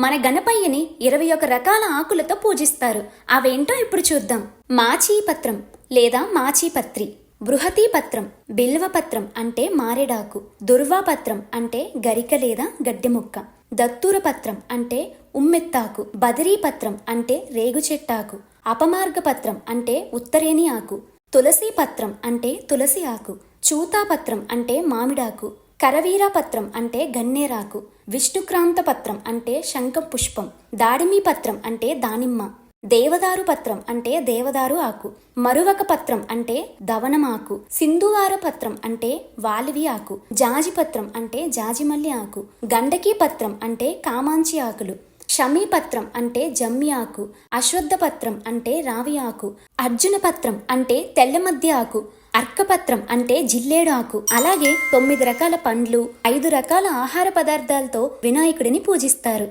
మన గణపయ్యని 21 రకాల ఆకులతో పూజిస్తారు. అవేంటో ఇప్పుడు చూద్దాం. మాచీపత్రం లేదా మాచీపత్రి, బృహతీపత్రం బిల్వపత్రం అంటే మారేడాకు, దుర్వాపత్రం అంటే గరిక లేదా గడ్డి ముక్క, దత్తూరపత్రం అంటే ఉమ్మెత్తాకు, బదరీపత్రం అంటే రేగు చెట్టాకు, అపమార్గపత్రం అంటే ఉత్తరేణి ఆకు, తులసీపత్రం అంటే తులసి ఆకు, చూతాపత్రం అంటే మామిడాకు, కరవీరాపత్రం అంటే గన్నేరాకు, విష్ణుక్రాంత పత్రం అంటే శంఖ పుష్పం, దాడిమి పత్రం అంటే దానిమ్మ, దేవదారు పత్రం అంటే దేవదారు ఆకు, మరువక పత్రం అంటే దవనమాకు, సింధువార పత్రం అంటే వాలివి ఆకు, జాజి పత్రం అంటే జాజిమల్లి ఆకు, గండకీ పత్రం అంటే కామాంచి ఆకులు, షమీ పత్రం అంటే జమ్మి ఆకు, అశ్వత్థ పత్రం అంటే రావి ఆకు, అర్జున పత్రం అంటే తెల్లమద్ది ఆకు, అర్కపత్రం అంటే జిల్లేడు ఆకు. అలాగే 9 రకాల పండ్లు, 5 రకాల ఆహార పదార్థాలతో వినాయకుడిని పూజిస్తారు.